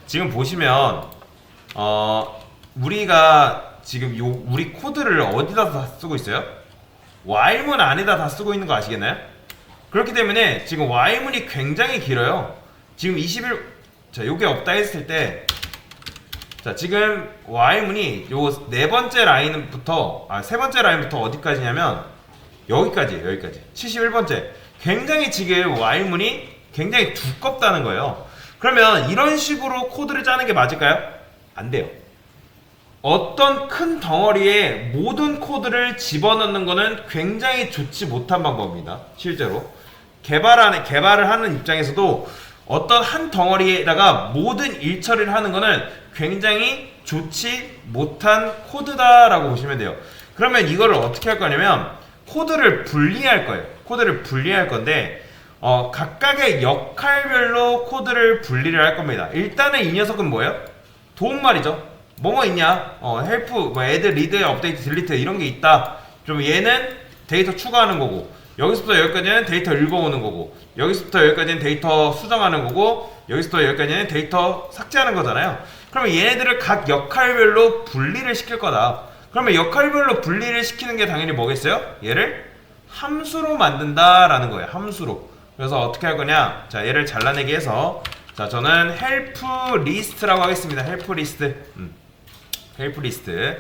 지금 보시면 우리가 지금 우리 코드를 어디다 다 쓰고 있어요? while문 안에다 다 쓰고 있는 거 아시겠나요? 그렇기 때문에 지금 while문이 굉장히 길어요. 지금 21, 자, 요게 없다 했을 때, 자, 지금 while문이 요 네 번째 라인부터, 세 번째 라인부터 어디까지냐면, 여기까지예요, 여기까지. 71번째. 굉장히 지금 while문이 굉장히 두껍다는 거예요. 그러면 이런 식으로 코드를 짜는 게 맞을까요? 안 돼요. 어떤 큰 덩어리에 모든 코드를 집어넣는 것은 굉장히 좋지 못한 방법입니다. 실제로 개발을 하는 입장에서도 어떤 한 덩어리에다가 모든 일처리를 하는 것은 굉장히 좋지 못한 코드다라고 보시면 돼요. 그러면 이거를 어떻게 할 거냐면 코드를 분리할 거예요. 코드를 분리할 건데 각각의 역할별로 코드를 분리를 할 겁니다. 일단은 이 녀석은 뭐예요? 도움말이죠. 뭐뭐 있냐? 헬프, 뭐 애드, 리드, 업데이트, 딜리트 이런 게 있다. 좀 얘는 데이터 추가하는 거고, 여기서부터 여기까지는 데이터 읽어오는 거고, 여기서부터 여기까지는 데이터 수정하는 거고, 여기서부터 여기까지는 데이터 삭제하는 거잖아요. 그러면 얘네들을 각 역할별로 분리를 시킬 거다. 그러면 역할별로 분리를 시키는 게 당연히 뭐겠어요? 얘를 함수로 만든다라는 거예요. 함수로. 그래서 어떻게 할 거냐? 자, 얘를 잘라내기 해서, 자, 저는 헬프 리스트라고 하겠습니다. 헬프 리스트. 헬프 리스트.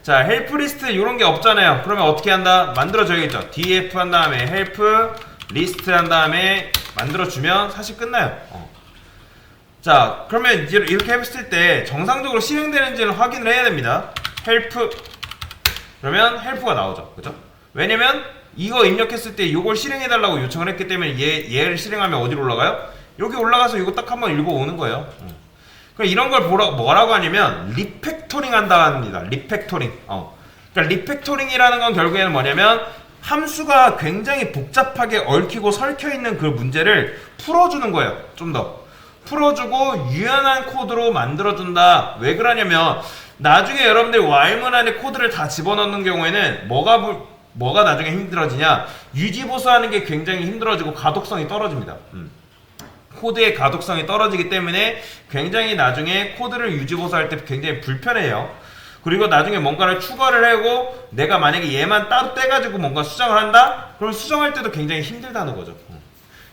자, 헬프 리스트 이런 게 없잖아요. 그러면 어떻게 한다? 만들어줘야겠죠. df 한 다음에 헬프 리스트 한 다음에 만들어주면 사실 끝나요. 자, 그러면 이렇게 해봤을 때 정상적으로 실행되는지는 확인을 해야 됩니다. 헬프 그러면 헬프가 나오죠. 그죠? 왜냐면 이거 입력했을 때 이걸 실행해달라고 요청을 했기 때문에 얘를 실행하면 어디로 올라가요? 여기 올라가서 이거 딱 한번 읽어오는 거예요. 그럼 이런 걸 뭐라고 하냐면 리팩토링 한다 합니다. 리팩토링. 그러니까 리팩토링이라는 건 결국에는 뭐냐면 함수가 굉장히 복잡하게 얽히고 설켜 있는 그 문제를 풀어주는 거예요. 좀 더 풀어주고 유연한 코드로 만들어준다. 왜 그러냐면 나중에 여러분들이 while문 안에 코드를 다 집어넣는 경우에는 뭐가 나중에 힘들어지냐? 유지보수하는 게 굉장히 힘들어지고 가독성이 떨어집니다. 코드의 가독성이 떨어지기 때문에 굉장히 나중에 코드를 유지보수할 때 굉장히 불편해요. 그리고 나중에 뭔가를 추가를 하고 내가 만약에 얘만 따로 떼가지고 뭔가 수정을 한다? 그럼 수정할 때도 굉장히 힘들다는 거죠.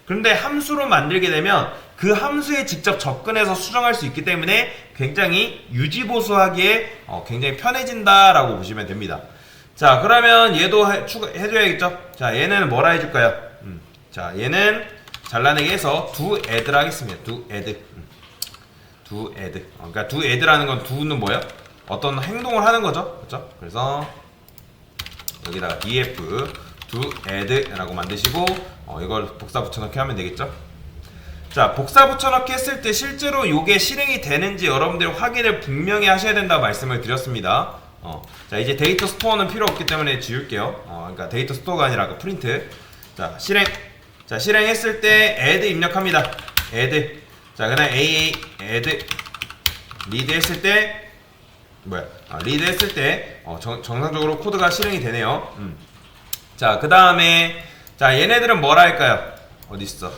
그런데 함수로 만들게 되면 그 함수에 직접 접근해서 수정할 수 있기 때문에 굉장히 유지보수하기에 굉장히 편해진다라고 보시면 됩니다. 자, 그러면 얘도 해줘야겠죠? 자, 얘는 뭐라 해줄까요? 자, 얘는 잘라내기 해서 do add를 하겠습니다. do add. do add. 그러니까 do add라는 건 do는 뭐예요? 어떤 행동을 하는 거죠. 그렇죠? 그래서 여기다가 df do add라고 만드시고 이걸 복사 붙여넣기 하면 되겠죠? 자, 복사 붙여넣기 했을 때 실제로 이게 실행이 되는지 여러분들 확인을 분명히 하셔야 된다고 말씀을 드렸습니다. 자, 이제 데이터 스토어는 필요 없기 때문에 지울게요. 그러니까 데이터 스토어가 아니라 그 프린트. 자, 실행. 자, 실행했을 때 add 입력합니다. add. 자, 그다음 AA add 리드 했을 때 리드 했을 때 정상적으로 코드가 실행이 되네요. 자, 그다음에 자, 얘네들은 뭐라 할까요? 어디 있어?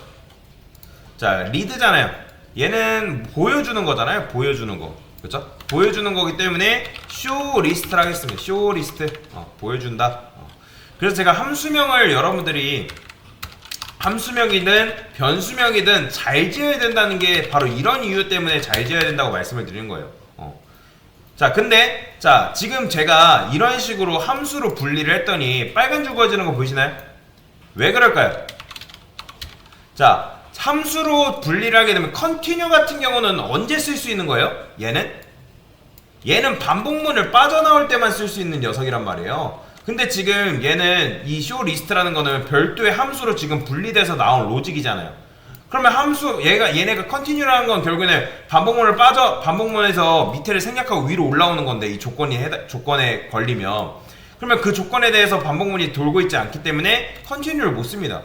자, 리드잖아요. 얘는 보여주는 거잖아요. 보여주는 거. 그렇죠? 보여주는 거기 때문에 show list를 하겠습니다. show list. 보여준다. 그래서 제가 함수명을 여러분들이 함수명이든 변수명이든 잘 지어야 된다는 게 바로 이런 이유 때문에 잘 지어야 된다고 말씀을 드리는 거예요. 자, 근데 자, 지금 제가 이런 식으로 함수로 분리를 했더니 빨간 줄 그어지는 거 보이시나요? 왜 그럴까요? 자, 함수로 분리를 하게 되면 continue 같은 경우는 언제 쓸 수 있는 거예요? 얘는 반복문을 빠져나올 때만 쓸 수 있는 녀석이란 말이에요. 근데 지금 얘는 이 show list라는 거는 별도의 함수로 지금 분리돼서 나온 로직이잖아요. 그러면 얘네가 continue라는 건 결국에는 반복문에서 밑에를 생략하고 위로 올라오는 건데 이 조건에 걸리면 그러면 그 조건에 대해서 반복문이 돌고 있지 않기 때문에 continue를 못 씁니다.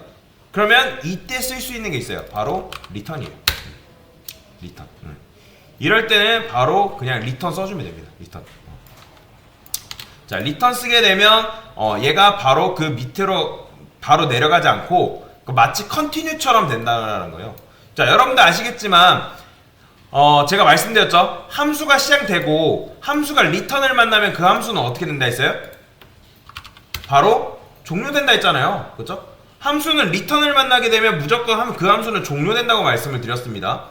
그러면 이때 쓸 수 있는 게 있어요. 바로 return이에요. return. 이럴 때는 바로 그냥 return 써주면 됩니다. return. 자, return 쓰게 되면 얘가 바로 그 밑으로 바로 내려가지 않고 마치 continue처럼 된다는 거예요. 자, 여러분들 아시겠지만 제가 말씀드렸죠. 함수가 시작되고 함수가 리턴을 만나면 그 함수는 어떻게 된다 했어요? 바로 종료된다 했잖아요. 그렇죠? 함수는 리턴을 만나게 되면 무조건 그 함수는 종료된다고 말씀을 드렸습니다.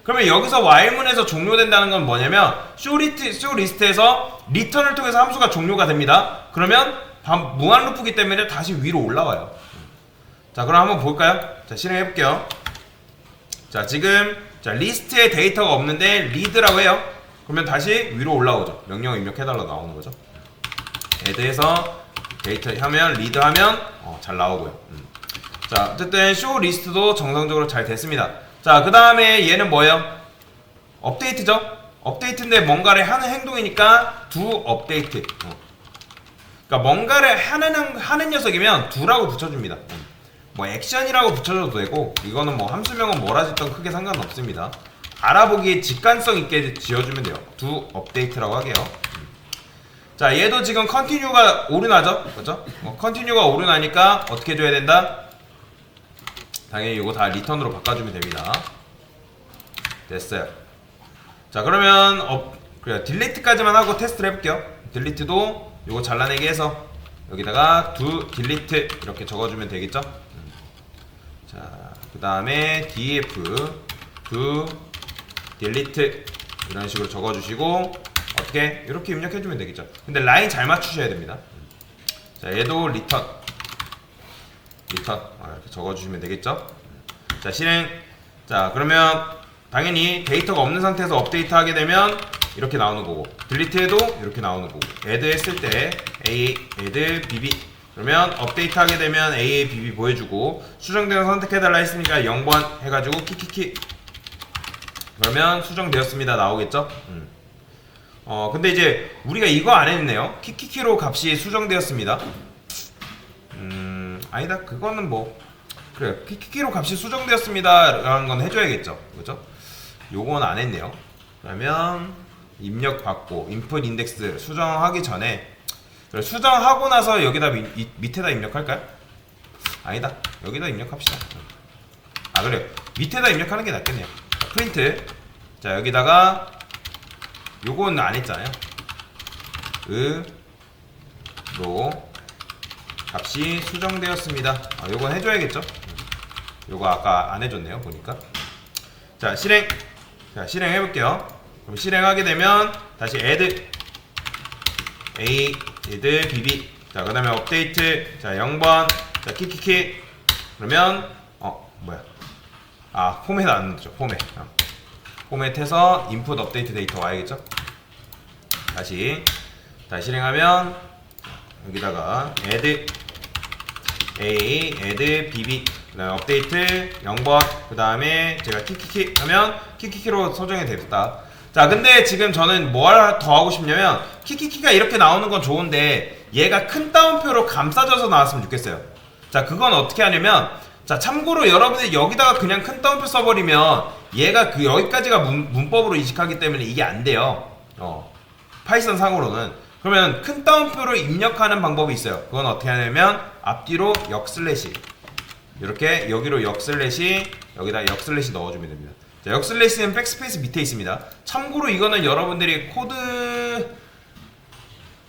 그러면 여기서 while문에서 종료된다는 건 뭐냐면 쇼리스트에서 리턴을 통해서 함수가 종료가 됩니다. 그러면 무한 루프기 때문에 다시 위로 올라와요. 자, 그럼 한번 볼까요? 자, 실행해 볼게요. 자, 지금 리스트에 데이터가 없는데 리드라고 해요. 그러면 다시 위로 올라오죠. 명령을 입력해달라 나오는 거죠. add해서 데이터 하면 리드 하면 잘 나오고요. 자, 어쨌든 쇼 리스트도 정상적으로 잘 됐습니다. 자, 그 다음에 얘는 뭐예요? 업데이트죠? 업데이트인데 뭔가를 하는 행동이니까 do 업데이트. 그러니까 뭔가를 하는 녀석이면 do라고 붙여줍니다. 뭐 액션이라고 붙여줘도 되고, 이거는 뭐 함수명은 뭐라 짓던 크게 상관없습니다. 알아보기에 직관성 있게 지어주면 돼요. do 업데이트라고 하게요. 자, 얘도 지금 continue가 오류나죠? 그렇죠? continue가 오류나니까 어떻게 해줘야 된다? 당연히 이거 다 리턴으로 바꿔주면 됩니다. 됐어요. 자, 그러면 그래 딜리트까지만 하고 테스트를 해볼게요. 딜리트도 이거 잘라내기 해서 여기다가 do delete 이렇게 적어주면 되겠죠? 자, 그 다음에 df do delete 이런 식으로 적어주시고 어떻게 이렇게 입력해주면 되겠죠? 근데 라인 잘 맞추셔야 됩니다. 자, 얘도 리턴 이렇게 적어주시면 되겠죠? 자, 실행. 자, 그러면 당연히 데이터가 없는 상태에서 업데이트 하게 되면 이렇게 나오는 거고, 딜리트해도 이렇게 나오는 거고, add 했을 때 add bb 그러면 업데이트 하게 되면 a bb 보여주고, 수정되는 선택해달라 했으니까 0번 해가지고 키키키 그러면 수정되었습니다 나오겠죠? 근데 이제 우리가 이거 안 했네요. 키키키로 값이 수정되었습니다. 아니다. 그거는 뭐 그래 키키키로 값이 수정되었습니다 라는 건 해줘야겠죠. 그죠? 요건 안 했네요. 그러면 입력 받고 인풋 인덱스 수정하기 전에 수정하고 나서 여기다 밑에다 입력할까요? 아니다. 여기다 입력합시다. 아, 그래 밑에다 입력하는 게 낫겠네요. 자, 프린트. 자, 여기다가 요건 안 했잖아요. 로 값이 수정되었습니다. 요건 해줘야겠죠? 요거 아까 안 해줬네요. 보니까. 자, 실행. 자, 실행 해볼게요. 그럼 실행하게 되면 다시 add bb. 자, 그 다음에 업데이트. 자, 0번. 자, 키키키. 그러면 뭐야? 포맷 안 넣었죠. 포맷해서 인풋 업데이트 데이터 와야겠죠? 다시 실행하면 여기다가 add bb 그다음에 업데이트 0번 그 다음에 제가 키키키 하면 키키키로 설정이 됐다. 자, 근데 지금 저는 뭘 더 하고 싶냐면 키키키가 이렇게 나오는 건 좋은데 얘가 큰 따옴표로 감싸져서 나왔으면 좋겠어요. 자, 그건 어떻게 하냐면, 자, 참고로 여러분들 여기다가 그냥 큰 따옴표 써버리면 얘가 여기까지가 문법으로 인식하기 때문에 이게 안 돼요. 파이썬 상으로는. 그러면 큰 따옴표로 입력하는 방법이 있어요. 그건 어떻게 하냐면 앞뒤로 역슬래시 이렇게 여기로 역슬래시 여기다 역슬래시 넣어주면 됩니다. 자, 역슬래시는 백스페이스 밑에 있습니다. 참고로 이거는 여러분들이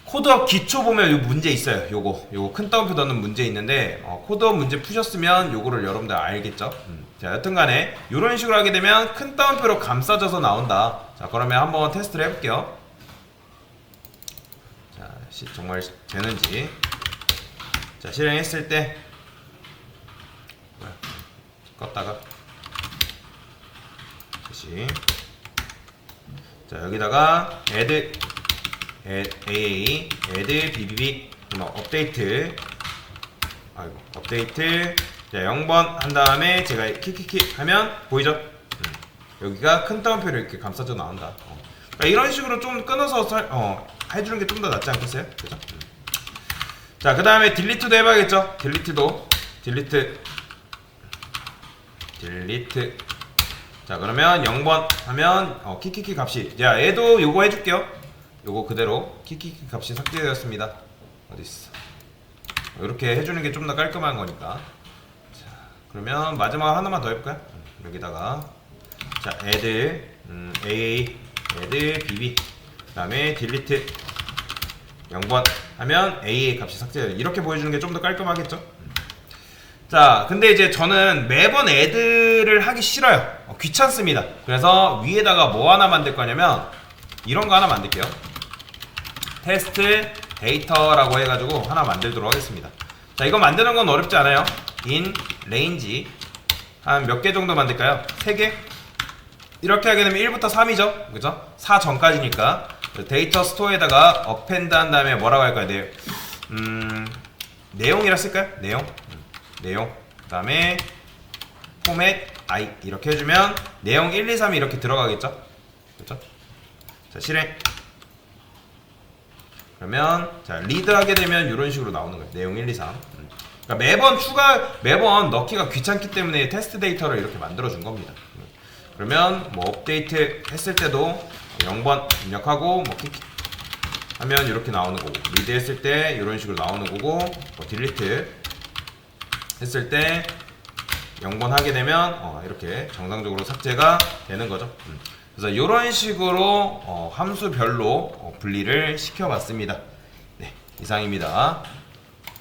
코드업 기초 보면 요 문제 있어요. 요거 큰 따옴표 넣는 문제 있는데 코드업 문제 푸셨으면 요거를 여러분들 알겠죠? 자, 여튼간에 요런 식으로 하게 되면 큰 따옴표로 감싸져서 나온다. 자, 그러면 한번 테스트를 해볼게요. 자, 정말 되는지. 자, 실행했을 때 껐다가 다시. 자, 여기다가 add bbb 업데이트 업데이트. 자, 0번 한 다음에 제가 키키키 하면 보이죠? 여기가 큰 따옴표로 이렇게 감싸져 나온다. 그러니까 이런 식으로 좀 끊어서 해주는 게 좀 더 낫지 않겠어요? 그죠? 자, 그 다음에 딜리트도 해봐야겠죠? 딜리트. 자, 그러면 0번 하면 키키키 값이, 자, 얘도 요거 해줄게요. 요거 그대로 키키키 값이 삭제되었습니다. 어딨어? 이렇게 해주는 게 좀 더 깔끔한 거니까. 자, 그러면 마지막 하나만 더 해볼까요? 여기다가 자, add AA add bb 그다음에 delete 0번 하면 AA 값이 삭제돼요. 이렇게 보여주는 게 좀 더 깔끔하겠죠? 자, 근데 이제 저는 매번 add를 하기 싫어요. 귀찮습니다. 그래서 위에다가 뭐 하나 만들 거냐면 이런 거 하나 만들게요. 테스트 데이터라고 해가지고 하나 만들도록 하겠습니다. 자, 이거 만드는 건 어렵지 않아요. in range 한 몇 개 정도 만들까요? 3개? 이렇게 하게 되면 1부터 3이죠? 그죠? 4 전까지니까 데이터 스토어에다가 append 한 다음에 뭐라고 할까요? 내용이라 쓸까요? 내용 그 다음에 format i 이렇게 해주면 내용 1, 2, 3이 이렇게 들어가겠죠? 그렇죠? 자, 실행. 그러면 자 리드 하게 되면 이런 식으로 나오는 거예요. 내용 1, 2, 3. 그러니까 매번 넣기가 귀찮기 때문에 테스트 데이터를 이렇게 만들어 준 겁니다. 그러면 뭐 업데이트 했을 때도 0번 입력하고 뭐 킥 하면 이렇게 나오는 거고, 리드 했을 때 이런 식으로 나오는 거고, 뭐 딜리트 했을 때 0번 하게 되면 이렇게 정상적으로 삭제가 되는 거죠. 그래서 이런 식으로 함수별로 분리를 시켜봤습니다. 네, 이상입니다.